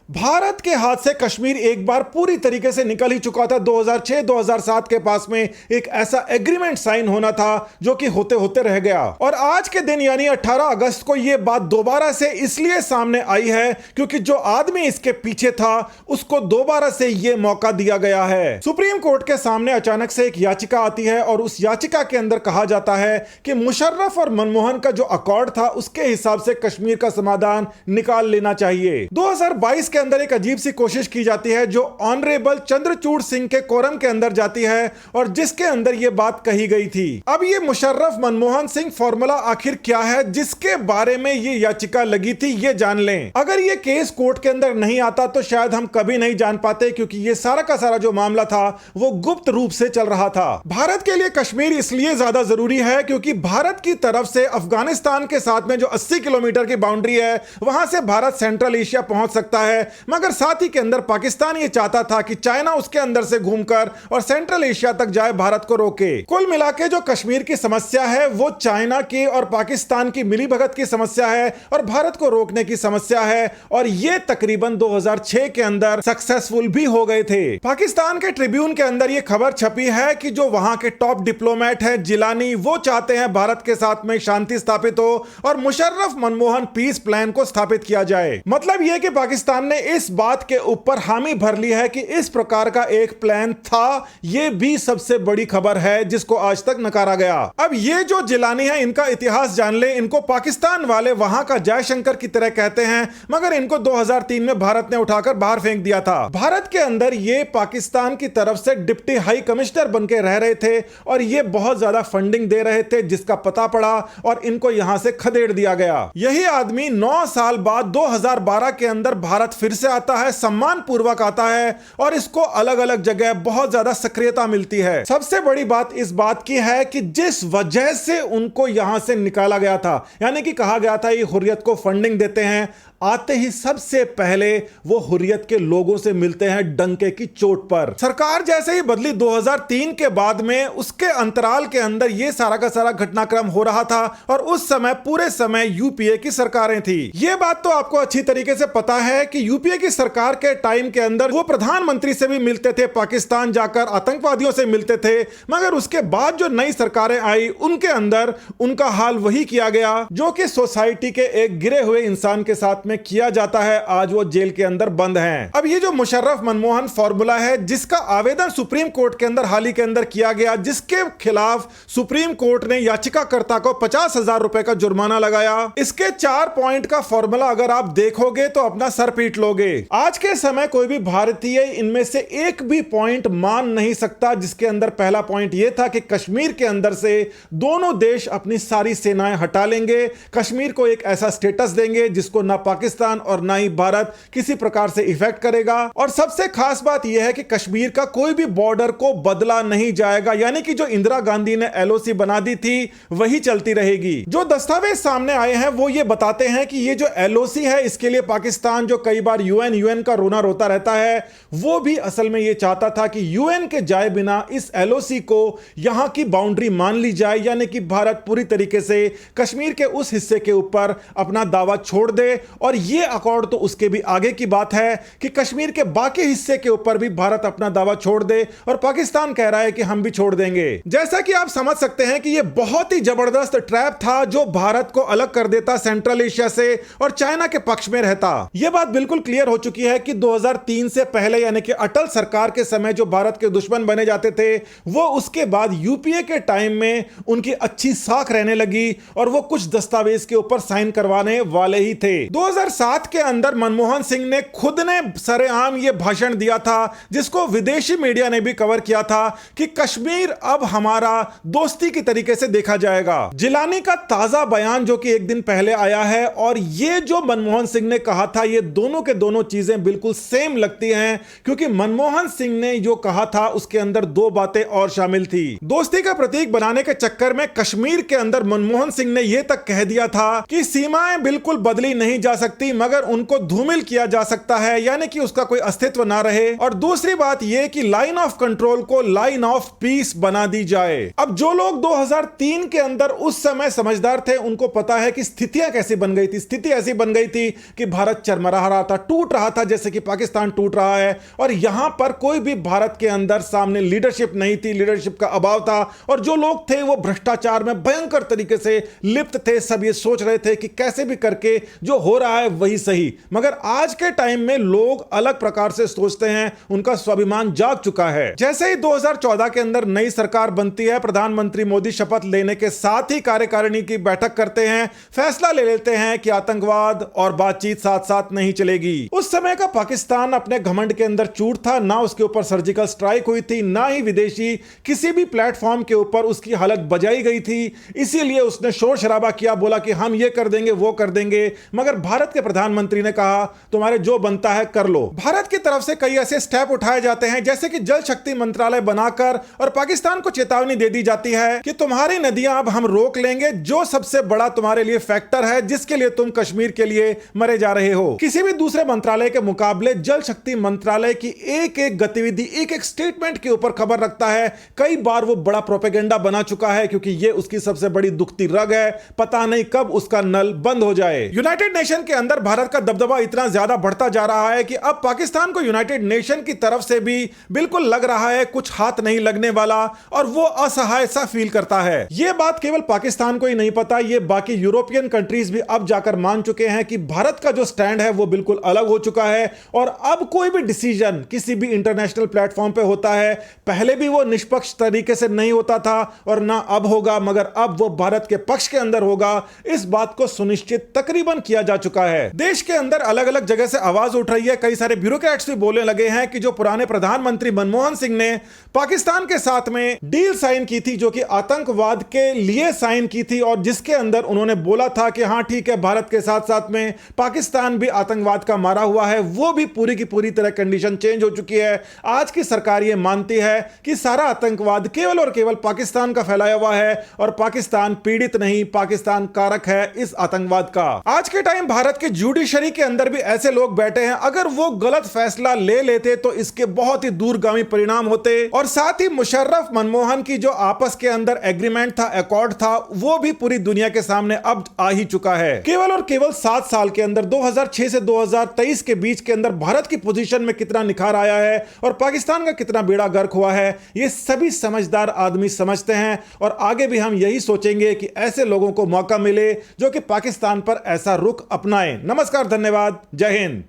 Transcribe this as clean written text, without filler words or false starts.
भारत के हाथ से कश्मीर एक बार पूरी तरीके से निकल ही चुका था। 2006-2007 के पास में एक ऐसा एग्रीमेंट साइन होना था जो कि होते होते रह गया। और आज के दिन यानी 18 अगस्त को यह बात दोबारा से इसलिए सामने आई है क्योंकि जो आदमी इसके पीछे था उसको दोबारा से यह मौका दिया गया है। सुप्रीम कोर्ट के सामने अचानक से एक याचिका आती है और उस याचिका के अंदर कहा जाता है कि मुशर्रफ और मनमोहन का जो अकॉर्ड था उसके हिसाब से कश्मीर का समाधान निकाल लेना चाहिए। 2022 के अंदर एक अजीब सी कोशिश की जाती है जो ऑनरेबल चंद्रचूड़ सिंह के कोरम के अंदर जाती है और जिसके अंदर यह बात कही गई थी। अब ये मुशर्रफ मनमोहन सिंह फॉर्मूला आखिर क्या है जिसके बारे में ये याचिका लगी थी, ये जान लें। अगर ये केस कोर्ट के अंदर नहीं आता तो शायद हम कभी नहीं जान पाते क्योंकि ये सारा का सारा जो मामला था वो गुप्त रूप से चल रहा था। भारत के लिए कश्मीर इसलिए ज्यादा जरूरी है क्योंकि भारत की तरफ से अफगानिस्तान के साथ में जो 80 किलोमीटर की बाउंड्री है वहां से भारत सेंट्रल एशिया पहुंच सकता है, मगर साथ ही के अंदर पाकिस्तान ये चाहता था कि चाइना उसके अंदर से घूमकर और सेंट्रल एशिया तक जाए, भारत को रोके। कुल मिला के जो कश्मीर की समस्या है वो चाइना की और पाकिस्तान की मिलीभगत की समस्या है और भारत को रोकने की समस्या है और ये तकरीबन 2006 के अंदर सक्सेसफुल भी हो गए थे। पाकिस्तान के ट्रिब्यून के अंदर ये खबर छपी है कि जो वहां के टॉप डिप्लोमेट है जिलानी, वो चाहते हैं भारत के साथ में शांति स्थापित हो और मुशर्रफ मनमोहन पीस प्लान को स्थापित किया जाए। मतलब यह कि पाकिस्तान ने इस बात के ऊपर हामी भर ली है कि इस प्रकार का एक प्लान था। यह भी सबसे बड़ी खबर है जिसको आज तक नकारा गया। अब ये जो जिलानी है इनका इतिहास जान ले। इनको पाकिस्तान वाले वहां का जयशंकर की तरह कहते हैं, मगर इनको 2003 में भारत ने उठाकर बाहर फेंक दिया था। भारत के अंदर ये पाकिस्तान की तरफ से डिप्टी हाई कमिश्नर बनके रह रहे थे और ये बहुत ज्यादा फंडिंग दे रहे थे जिसका पता पड़ा और इनको यहां से खदेड़ दिया गया। यही आदमी 9 साल बाद 2012 के अंदर भारत फिर से आता है, सम्मान पूर्वक आता है और इसको अलग अलग जगह बहुत ज्यादा सक्रियता मिलती है। सबसे बड़ी बात इस बात की है कि जिस वजह से उनको यहां से निकाला गया था, यानी कि कहा गया था ये हुर्रियत को फंडिंग देते हैं, आते ही सबसे पहले वो हुर्रियत के लोगों से मिलते हैं डंके की चोट पर। सरकार जैसे ही बदली 2003 के बाद में उसके अंतराल के अंदर ये सारा का सारा घटनाक्रम हो रहा था और उस समय पूरे समय यूपीए की सरकारें थी। ये बात तो आपको अच्छी तरीके से पता है कि यूपीए की सरकार के टाइम के अंदर वो प्रधानमंत्री से भी मिलते थे, पाकिस्तान जाकर आतंकवादियों से मिलते थे, मगर उसके बाद जो नई सरकारें आई उनके अंदर उनका हाल वही किया गया जो कि सोसाइटी के एक गिरे हुए इंसान के साथ में किया जाता है। आज वो जेल के अंदर बंद हैं। अब ये जो मुशर्रफ मनमोहन फॉर्मूला है जिसका आवेदन सुप्रीम कोर्ट के अंदर हाल ही के अंदर किया गया, जिसके खिलाफ सुप्रीम कोर्ट ने याचिकाकर्ता को 50,000 रुपए का जुर्माना लगाया, इसके 4 पॉइंट का फॉर्मूला अगर आप देखोगे तो अपना सर पीट लोगे। आज के समय कोई भी भारतीय इनमें से एक भी पॉइंट मान नहीं सकता, जिसके अंदर पहला पॉइंट यह था कि कश्मीर के अंदर से दोनों देश अपनी सारी सेनाएं हटा लेंगे, कश्मीर को एक ऐसा स्टेटस देंगे जिसको ना पाकिस्तान और ना ही भारत किसी प्रकार से इफेक्ट करेगा। और सबसे खास बात यह है कि कश्मीर का कोई भी बॉर्डर को बदला नहीं जाएगा, यानी कि जो इंदिरा गांधी ने एलओसी बना दी थी वही चलती रहेगी। जो दस्तावेज सामने आए हैं वो ये बताते हैं कि ये जो एलओसी है इसके लिए पाकिस्तान जो कई बार यूएन का रोना रोता रहता है, वो भी असल में ये चाहता था कि यूएन के जाए बिना इस एलओसी को यहां की बाउंड्री मान ली जाए, यानी कि भारत पूरी तरीके से कश्मीर के उस हिस्से के ऊपर अपना दावा छोड़ दे। और यह अकॉर्ड तो उसके भी आगे की बात है कि कश्मीर के बाकी हिस्से के ऊपर भी भारत अपना दावा छोड़ दे और पाकिस्तान कह रहा है कि हम भी छोड़ देंगे। जैसा कि आप समझ सकते हैं कि यह बहुत ही जबरदस्त ट्रैप था जो भारत को अलग कर देता सेंट्रल एशिया से और चाइना के पक्ष में रहता। यह बात बिल्कुल क्लियर हो चुकी है कि 2003 से पहले यानी कि अटल सरकार के समय जो भारत के दुश्मन बने जाते थे वो उसके बाद यूपीए के टाइम में उनकी अच्छी साख रहने लगी और वो कुछ दस्तावेज के ऊपर साइन करवाने वाले ही थे। 2007 के अंदर मनमोहन सिंह ने खुद ने सरेआम यह भाषण दिया था जिसको विदेशी मीडिया ने भी कवर किया था कि कश्मीर अब हमारा दोस्ती की तरीके से देखा जाएगा। जिलानी का ताजा बयान जो कि एक दिन पहले आया है और यह जो मनमोहन सिंह ने कहा था ये दोनों के दोनों चीजें बिल्कुल सेम लगती हैं, क्योंकि मनमोहन सिंह ने जो कहा था उसके अंदर 2 बातें और शामिल थी। दोस्ती का प्रतीक बनाने के चक्कर में कश्मीर के अंदर मनमोहन सिंह ने यह तक कह दिया था कि सीमाएं बिल्कुल बदली नहीं जा सकती मगर उनको धूमिल किया जा सकता है, यानी कि उसका कोई अस्तित्व ना रहे। और दूसरी बात यह कि लाइन ऑफ कंट्रोल को लाइन ऑफ पीस बना दी जाए। अब जो लोग 2003 के अंदर उस समय समझदार थे उनको पता है कि स्थितियां कैसी बन गई थी। स्थिति ऐसी बन गई थी कि भारत चरमरा रहा था, था, टूट रहा था जैसे कि पाकिस्तान टूट रहा है। और यहां पर कोई भी भारत के अंदर सामने लीडरशिप नहीं थी, लीडरशिप का अभाव था और जो लोग थे वो भ्रष्टाचार में भयंकर तरीके से लिप्त थे। सब ये सोच रहे थे कि कैसे भी करके जो हो रहा है वही सही। मगर आज के टाइम में लोग अलग प्रकार से सोचते हैं, उनका स्वाभिमान जाग चुका है। जैसे ही 2014 के अंदर नई सरकार बनती है, प्रधानमंत्री मोदी शपथ लेने के साथ ही कार्यकारिणी की बैठक करते हैं, फैसला ले लेते हैं कि आतंकवाद और बातचीत साथ साथ नहीं चलेगी। उस समय का पाकिस्तान अपने घमंड के अंदर चूर था, ना उसके ऊपर सर्जिकल स्ट्राइक हुई थी, ना ही विदेशी किसी भी प्लेटफॉर्म के ऊपर उसकी हालत बजाई गई थी। इसीलिए उसने शोर शराबा किया, बोला कि हम ये कर देंगे वो कर देंगे। मगर भारत के प्रधानमंत्री ने कहा तुम्हारे जो बनता है कर लो। भारत की तरफ से कई ऐसे स्टेप उठाए जाते हैं जैसे कि जल शक्ति मंत्रालय बनाकर और पाकिस्तान को चेतावनी दे दी जाती है कि तुम्हारी नदियां अब हम रोक लेंगे, जो सबसे बड़ा तुम्हारे लिए फैक्टर है जिसके लिए तुम कश्मीर के लिए मरे जा रहे हो। किसी भी दूसरे मंत्रालय के मुकाबले जल शक्ति मंत्रालय की एक एक गतिविधि, एक एक स्टेटमेंट के ऊपर खबर रखता है। कई बार वो बड़ा प्रोपेगेंडा बना चुका है क्योंकि ये उसकी सबसे बड़ी दुखती रग है, पता नहीं कब उसका नल बंद हो जाए। यूनाइटेड नेशन के अंदर भारत का दबदबा इतना ज्यादा बढ़ता जा रहा है कि अब पाकिस्तान को यूनाइटेड नेशन की तरफ से भी बिल्कुल लग रहा है कुछ हाथ नहीं लगने वाला और वो असहाय सा फील करता है। ये बात केवल पाकिस्तान को ही नहीं पता, ये बाकी यूरोपियन कंट्रीज भी अब जाकर मान चुके हैं कि भारत का जो स्टैंड है वो बिल्कुल अलग हो चुका है। और अब कोई भी डिसीजन किसी भी इंटरनेशनल प्लेटफॉर्म पे होता है, पहले भी वो निष्पक्ष तरीके से नहीं होता था और ना अब होगा, मगर अब वो भारत के पक्ष के अंदर होगा। इस बात को सुनिश्चित तकरीबन किया जा चुका है। देश के अंदर अलग अलग जगह से आवाज उठ रही है, कई सारे ब्यूरोक्रेट्स भी बोलने लगे हैं कि जो पुराने प्रधानमंत्री मनमोहन सिंह ने पाकिस्तान के साथ में डील साइन की थी, जो कि आतंकवाद के लिए साइन की थी और जिसके अंदर उन्होंने बोला था कि हां ठीक है भारत के साथ साथ में पाकिस्तान भी आतंकवाद का मारा हुआ है, वो भी पूरी की पूरी तरह कंडीशन चेंज हो चुकी है। आज की सरकार ये मानती है कि सारा आतंकवाद केवल और केवल पाकिस्तान का फैलाया हुआ है और पाकिस्तान पीड़ित नहीं, पाकिस्तान कारक है इस आतंकवाद का। आज के टाइम भारत के जुडिशरी के अंदर भी ऐसे लोग बैठे हैं, अगर वो गलत फैसला ले लेते तो इसके बहुत ही दूरगामी परिणाम होते। और साथ ही मुशर्रफ मनमोहन की जो आपस के अंदर एग्रीमेंट था, अकॉर्ड था, वो भी पूरी दुनिया के सामने अब आ ही चुका है। केवल और केवल 7 साल के अंदर 2006 से 2023 के बीच के अंदर भारत की पोजीशन में कितना निखार आया है और पाकिस्तान का कितना बेड़ा गर्क हुआ है, ये सभी समझदार आदमी समझते हैं। और आगे भी हम यही सोचेंगे कि ऐसे लोगों को मौका मिले जो कि पाकिस्तान पर ऐसा रुख अपनाएं। नमस्कार, धन्यवाद, जय हिंद।